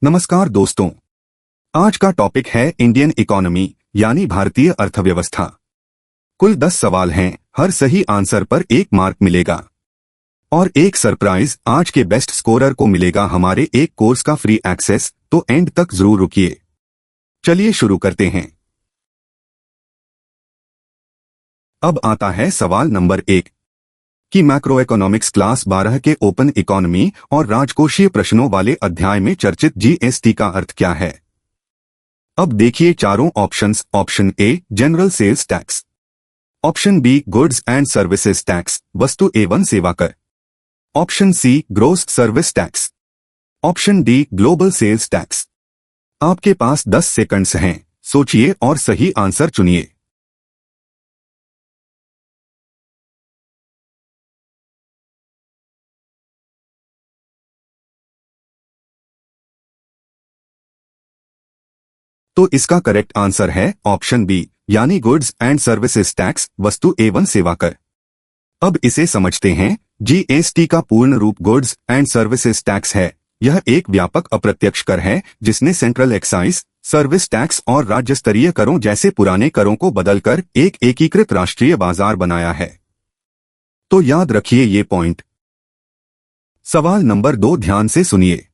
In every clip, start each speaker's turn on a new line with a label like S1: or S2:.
S1: नमस्कार दोस्तों, आज का टॉपिक है इंडियन इकोनॉमी यानी भारतीय अर्थव्यवस्था। कुल 10 सवाल हैं, हर सही आंसर पर 1 मार्क मिलेगा और एक सरप्राइज आज के बेस्ट स्कोरर को मिलेगा हमारे एक कोर्स का फ्री एक्सेस, तो एंड तक जरूर रुकिए। चलिए शुरू करते हैं। अब आता है सवाल नंबर 1 कि मैक्रो इकोनॉमिक्स क्लास 12 के ओपन इकोनॉमी और राजकोषीय प्रश्नों वाले अध्याय में चर्चित जीएसटी का अर्थ क्या है। अब देखिए चारों options. Option A general sales tax, option B goods and services tax, वस्तु एवं सेवा कर, option C gross service tax, option D global sales tax. आपके पास 10 सेकंड्स हैं, सोचिए और सही आंसर चुनिए। तो इसका करेक्ट आंसर है ऑप्शन बी यानी गुड्स एंड सर्विसेज टैक्स, वस्तु एवं सेवा कर। अब इसे समझते हैं। जीएसटी का पूर्ण रूप गुड्स एंड सर्विसेज टैक्स है। यह एक व्यापक अप्रत्यक्ष कर है जिसने सेंट्रल एक्साइज, सर्विस टैक्स और राज्य स्तरीय करों जैसे पुराने करों को बदलकर एक एकीकृत राष्ट्रीय बाजार बनाया है। तो याद रखिए ये पॉइंट। सवाल नंबर 2 ध्यान से सुनिए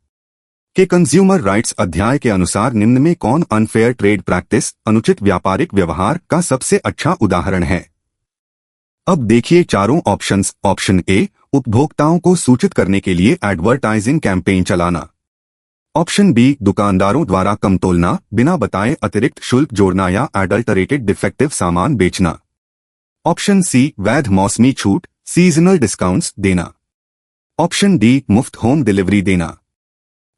S1: कि कंज्यूमर राइट्स अध्याय के अनुसार निम्न में कौन अनफेयर ट्रेड प्रैक्टिस, अनुचित व्यापारिक व्यवहार का सबसे अच्छा उदाहरण है। अब देखिए चारों ऑप्शंस। ऑप्शन ए उपभोक्ताओं को सूचित करने के लिए एडवर्टाइजिंग कैंपेन चलाना, ऑप्शन बी दुकानदारों द्वारा कम तोलना, बिना बताए अतिरिक्त शुल्क जोड़ना या एडल्टरेटेड डिफेक्टिव सामान बेचना, ऑप्शन सी वैध मौसमी छूट, सीजनल डिस्काउंट्स देना, ऑप्शन डी मुफ्त होम डिलीवरी देना।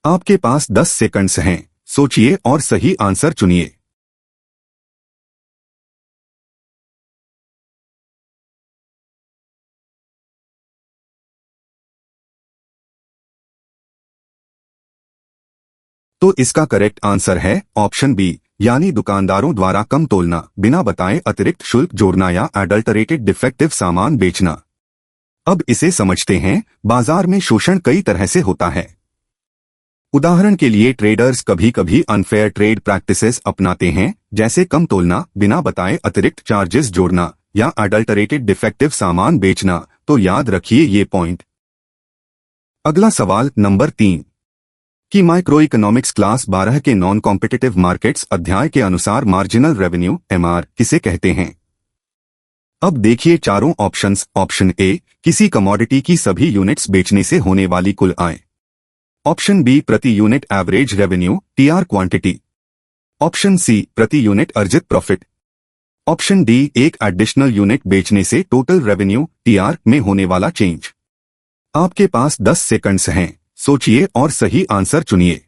S1: आपके पास 10 सेकंड्स हैं, सोचिए और सही आंसर चुनिए। तो इसका करेक्ट आंसर है ऑप्शन बी यानी दुकानदारों द्वारा कम तोलना, बिना बताए अतिरिक्त शुल्क जोड़ना या एडल्टरेटेड डिफेक्टिव सामान बेचना। अब इसे समझते हैं। बाजार में शोषण कई तरह से होता है। उदाहरण के लिए ट्रेडर्स कभी कभी अनफेयर ट्रेड प्रैक्टिसेस अपनाते हैं, जैसे कम तोलना, बिना बताए अतिरिक्त चार्जेस जोड़ना या एडल्टरेटेड डिफेक्टिव सामान बेचना। तो याद रखिए ये पॉइंट। अगला सवाल नंबर 3 कि माइक्रो इकोनॉमिक्स क्लास 12 के नॉन कॉम्पिटिटिव मार्केट्स अध्याय के अनुसार मार्जिनल रेवेन्यू एमआर किसे कहते हैं। अब देखिए चारों ऑप्शंस। ऑप्शन ए किसी कमोडिटी की सभी यूनिट्स बेचने से होने वाली कुल आय, ऑप्शन बी प्रति unit average revenue TR quantity, option C प्रति यूनिट अर्जित प्रॉफिट, ऑप्शन डी एक एडिशनल यूनिट बेचने से टोटल रेवेन्यू टीआर में होने वाला चेंज। आपके पास 10 सेकंड्स हैं, सोचिए और सही आंसर चुनिए।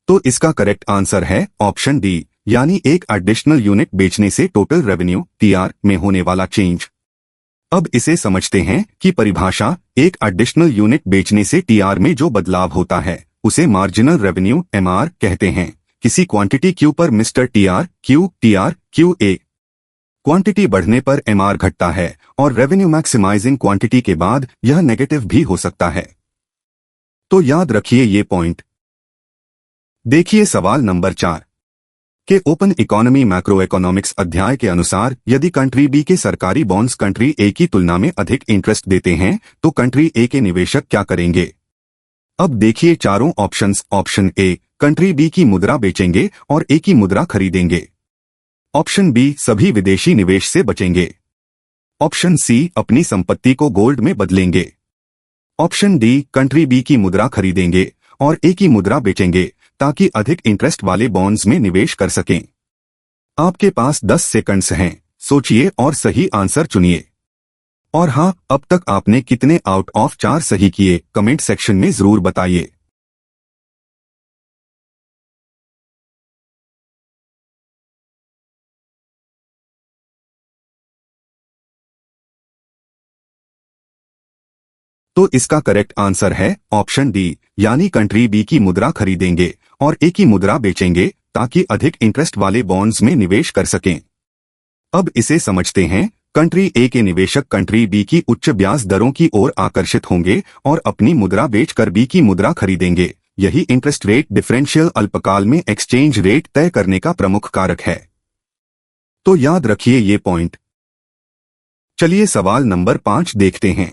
S1: तो इसका करेक्ट आंसर है ऑप्शन डी यानी एक एडिशनल यूनिट बेचने से टोटल रेवेन्यू टीआर में होने वाला चेंज। अब इसे समझते हैं कि परिभाषा। एक एडिशनल यूनिट बेचने से टीआर में जो बदलाव होता है उसे मार्जिनल रेवेन्यू एमआर कहते हैं। किसी क्वांटिटी क्यू पर mister TR Q A quantity बढ़ने पर एमआर घटता है और रेवेन्यू मैक्सिमाइजिंग क्वांटिटी के बाद यह नेगेटिव भी हो सकता है। तो याद रखिए ये पॉइंट। देखिए सवाल नंबर 4 के ओपन इकोनॉमी मैक्रो इकोनॉमिक्स अध्याय के अनुसार यदि कंट्री बी के सरकारी बॉन्ड्स कंट्री ए की तुलना में अधिक इंटरेस्ट देते हैं तो कंट्री ए के निवेशक क्या करेंगे। अब देखिए चारों options. Option A country B की मुद्रा बेचेंगे और ए की मुद्रा खरीदेंगे, ऑप्शन बी सभी विदेशी निवेश से बचेंगे, ऑप्शन सी अपनी संपत्ति को गोल्ड में बदलेंगे, ऑप्शन डी कंट्री बी की मुद्रा खरीदेंगे और ए की मुद्रा बेचेंगे ताकि अधिक इंटरेस्ट वाले बॉन्ड्स में निवेश कर सकें। आपके पास 10 सेकंड्स हैं, सोचिए और सही आंसर चुनिए। और हाँ, अब तक आपने कितने आउट ऑफ 4 सही किए कमेंट सेक्शन में जरूर बताइए। तो इसका करेक्ट आंसर है ऑप्शन डी यानी कंट्री बी की मुद्रा खरीदेंगे और ए की मुद्रा बेचेंगे ताकि अधिक इंटरेस्ट वाले बॉन्ड्स में निवेश कर सकें। अब इसे समझते हैं। कंट्री ए के निवेशक कंट्री बी की उच्च ब्याज दरों की ओर आकर्षित होंगे और अपनी मुद्रा बेचकर बी की मुद्रा खरीदेंगे। यही इंटरेस्ट रेट डिफरेंशियल अल्पकाल में एक्सचेंज रेट तय करने का प्रमुख कारक है। तो याद रखिए ये पॉइंट। चलिए सवाल नंबर 5 देखते हैं।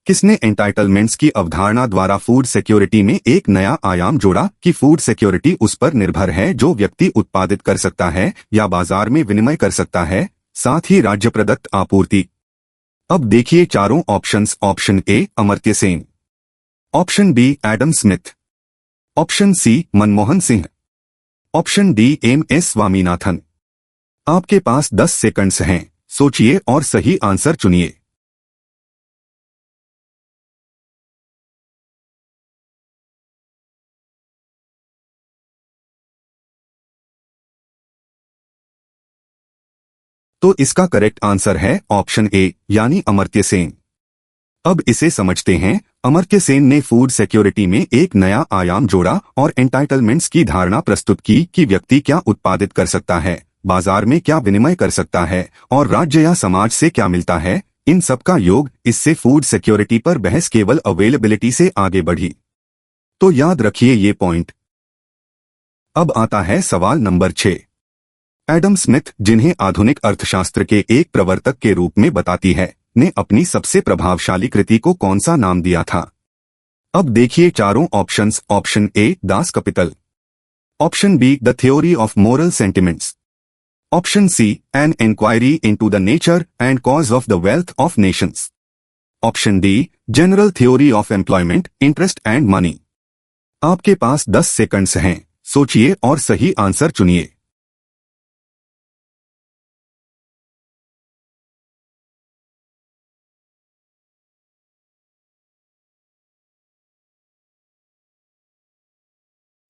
S1: किसने एंटाइटलमेंट्स की अवधारणा द्वारा फूड सिक्योरिटी में एक नया आयाम जोड़ा कि फूड सिक्योरिटी उस पर निर्भर है जो व्यक्ति उत्पादित कर सकता है या बाजार में विनिमय कर सकता है, साथ ही राज्य प्रदत्त आपूर्ति। अब देखिए चारों options. Option A Amartya Sen, option B Adam Smith, option C Manmohan Singh, option D M S. Swaminathan. आपके पास 10 सेकंड्स हैं, सोचिए और सही आंसर चुनिए। तो इसका करेक्ट आंसर है ऑप्शन ए यानी अमर्त्य सेन। अब इसे समझते हैं। अमर्त्य सेन ने फूड सिक्योरिटी में एक नया आयाम जोड़ा और एंटाइटलमेंट्स की धारणा प्रस्तुत की कि व्यक्ति क्या उत्पादित कर सकता है, बाजार में क्या विनिमय कर सकता है और राज्य या समाज से क्या मिलता है, इन सब का योग। इससे फूड सिक्योरिटी पर बहस केवल अवेलेबिलिटी से आगे बढ़ी। तो याद रखिए ये पॉइंट। अब आता है सवाल नंबर 6। एडम स्मिथ, जिन्हें आधुनिक अर्थशास्त्र के एक प्रवर्तक के रूप में बताती है, ने अपनी सबसे प्रभावशाली कृति को कौन सा नाम दिया था? अब देखिए चारों options. Option A Das Kapital, option B the theory of moral sentiments, option C an inquiry into the nature and cause of the wealth of nations, option D general theory of employment, interest and money. आपके पास 10 seconds हैं, सोचिए और सही answer चुनिए।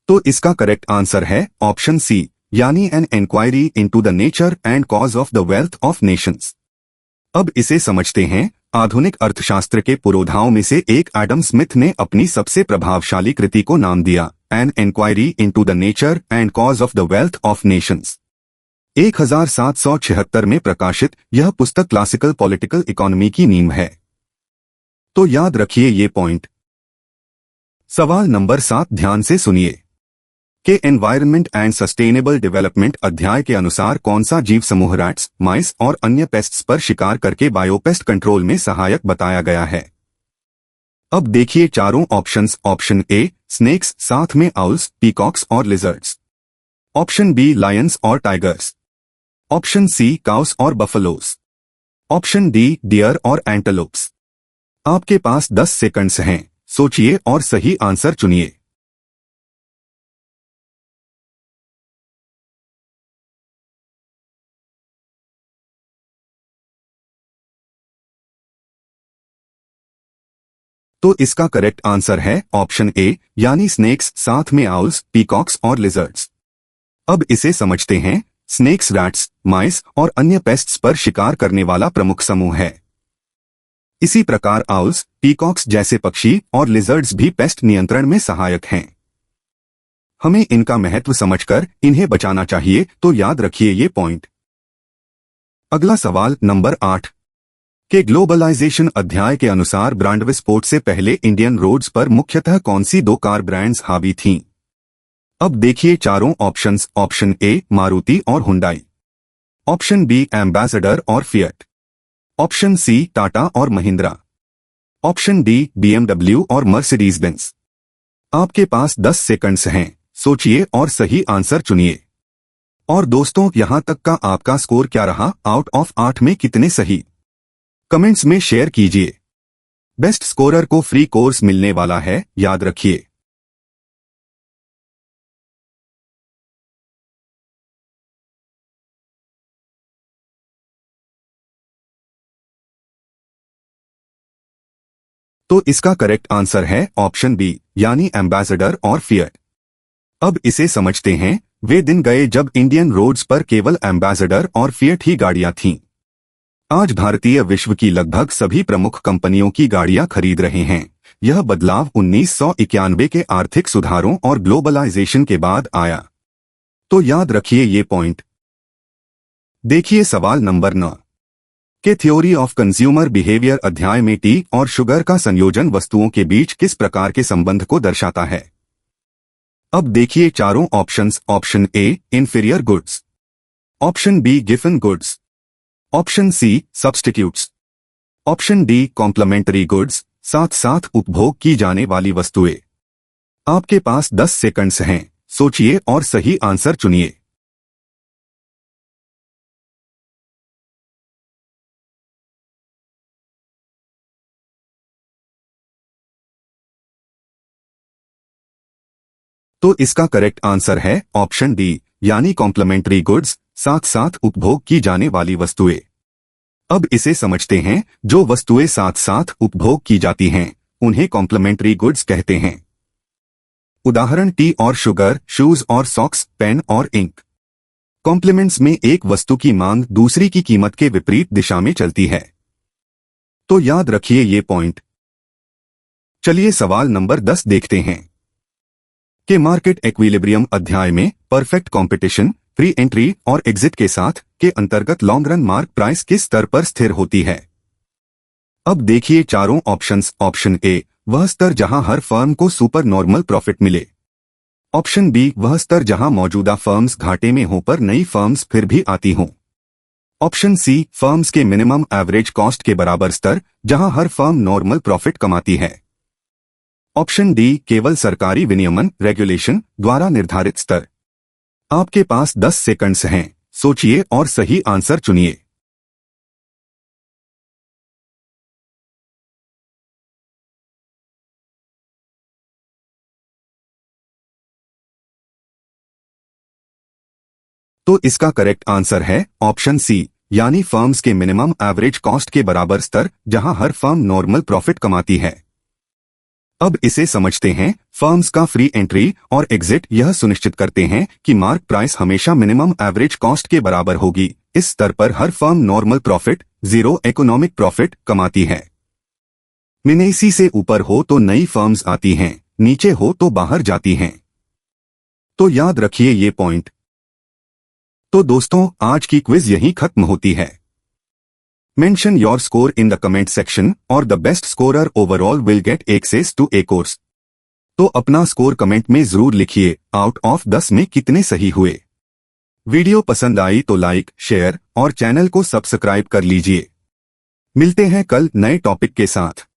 S1: तो इसका correct answer है ऑप्शन सी यानी an inquiry into the nature and cause of the wealth of nations. अब इसे समझते हैं। आधुनिक अर्थशास्त्र के पुरोधाओं में से एक एडम स्मिथ ने अपनी सबसे प्रभावशाली कृति को नाम दिया an inquiry into the nature and cause of the wealth of nations. 1776 में प्रकाशित यह पुस्तक क्लासिकल पॉलिटिकल इकोनॉमी की नींव है। तो याद रखिए ये पॉइंट। सवाल नंबर 7 ध्यान से सुनिए कि एनवायरनमेंट एंड सस्टेनेबल डेवलपमेंट अध्याय के अनुसार कौन सा जीव समूह रैट्स, माइस और अन्य पेस्ट्स पर शिकार करके बायोपेस्ट कंट्रोल में सहायक बताया गया है? अब देखिए चारों ऑप्शंस। ऑप्शन ए स्नेक्स, साथ में आउल्स, पीकॉक्स और लिजर्ड्स, ऑप्शन बी लायंस और टाइगर्स, ऑप्शन सी काउस और बफलोस, ऑप्शन डी डियर और एंटेलोप्स। आपके पास 10 सेकंड्स हैं, सोचिए और सही आंसर चुनिए। तो इसका करेक्ट आंसर है ऑप्शन ए यानी स्नेक्स, साथ में आउल्स, पीकॉक्स और लिजर्ड्स। अब इसे समझते हैं। स्नेक्स रैट्स, माइस और अन्य पेस्ट्स पर शिकार करने वाला प्रमुख समूह है। इसी प्रकार आउल्स, पीकॉक्स जैसे पक्षी और लिजर्ड्स भी पेस्ट नियंत्रण में सहायक हैं। हमें इनका महत्व समझकर इन्हें बचाना चाहिए। तो याद रखिए ये पॉइंट। अगला सवाल नंबर 8 के ग्लोबलाइजेशन अध्याय के अनुसार ब्रांड विस्फोट से पहले इंडियन रोड्स पर मुख्यतः कौन सी 2 कार ब्रांड्स हावी थीं? अब देखिए चारों ऑप्शंस। ऑप्शन ए मारुति और हुंडई, ऑप्शन बी एम्बेसडर और फिएट, ऑप्शन सी टाटा और महिंद्रा, ऑप्शन डी BMW और मर्सिडीज बेंज। आपके पास 10 सेकंड्स हैं, सोचिए और सही आंसर चुनिए। और दोस्तों, यहां तक का आपका स्कोर क्या रहा? आउट ऑफ 8 में कितने सही? कमेंट्स में शेयर कीजिए। बेस्ट स्कोरर को फ्री कोर्स मिलने वाला है, याद रखिए। तो इसका करेक्ट आंसर है ऑप्शन बी यानी एम्बेसडर और फिएट। अब इसे समझते हैं। वे दिन गए जब इंडियन रोड्स पर केवल एम्बेसडर और फिएट ही गाड़ियां थीं। आज भारतीय विश्व की लगभग सभी प्रमुख कंपनियों की गाड़ियां खरीद रहे हैं। यह बदलाव 1991 के आर्थिक सुधारों और ग्लोबलाइजेशन के बाद आया। तो याद रखिए ये पॉइंट। देखिए सवाल नंबर 9 के थ्योरी ऑफ कंज्यूमर बिहेवियर अध्याय में टी और शुगर का संयोजन वस्तुओं के बीच किस प्रकार के संबंध को दर्शाता है। अब देखिए चारों options. Option A inferior goods, option B गिवन goods, option C substitutes, option D complementary goods, साथ साथ उपभोग की जाने वाली वस्तुएं। आपके पास 10 सेकंड्स हैं, सोचिए और सही आंसर चुनिए। तो इसका करेक्ट आंसर है ऑप्शन डी, यानी कॉम्प्लीमेंट्री गुड्स, साथ साथ उपभोग की जाने वाली वस्तुएं। अब इसे समझते हैं। जो वस्तुएं साथ साथ उपभोग की जाती हैं उन्हें कॉम्प्लीमेंट्री गुड्स कहते हैं। उदाहरण टी और शुगर, शूज और सॉक्स, पेन और इंक। कॉम्प्लीमेंट्स में एक वस्तु की मांग दूसरी की कीमत के विपरीत दिशा में चलती है। तो याद रखिए ये पॉइंट। चलिए सवाल नंबर 10 देखते हैं कि मार्केट एक्विलिब्रियम अध्याय में परफेक्ट कंपटीशन, फ्री एंट्री और एग्जिट के साथ के अंतर्गत लॉन्ग रन मार्क प्राइस किस स्तर पर स्थिर होती है। अब देखिए चारों ऑप्शंस। ऑप्शन ए वह स्तर जहां हर फर्म को सुपर नॉर्मल प्रॉफिट मिले। ऑप्शन बी वह स्तर जहां मौजूदा फर्म्स घाटे में हों पर नई फर्म्स फिर भी आती हों। ऑप्शन सी फर्म्स के मिनिमम एवरेज कॉस्ट के बराबर स्तर जहां हर फर्म नॉर्मल प्रॉफिट कमाती है। ऑप्शन डी केवल सरकारी विनियमन रेगुलेशन द्वारा निर्धारित स्तर। आपके पास 10 सेकंड्स हैं, सोचिए और सही आंसर चुनिए। तो इसका करेक्ट आंसर है ऑप्शन सी, यानी फर्म्स के मिनिमम एवरेज कॉस्ट के बराबर स्तर जहां हर फर्म नॉर्मल प्रॉफिट कमाती है। अब इसे समझते हैं। फर्म्स का फ्री एंट्री और एग्जिट यह सुनिश्चित करते हैं कि मार्क प्राइस हमेशा मिनिमम एवरेज कॉस्ट के बराबर होगी। इस स्तर पर हर firm normal profit, zero economic profit कमाती है। मिनेसी से ऊपर हो तो नई फर्म्स आती हैं, नीचे हो तो बाहर जाती हैं। तो याद रखिए ये पॉइंट। तो दोस्तों आज की क्विज यहीं खत्म होती है। Mention your score in the comment section और the best scorer overall will get access to a course। तो अपना स्कोर कमेंट में जरूर लिखिए। आउट ऑफ 10 में कितने सही हुए। वीडियो पसंद आई तो लाइक, शेयर और चैनल को सब्सक्राइब कर लीजिए। मिलते हैं कल नए टॉपिक के साथ।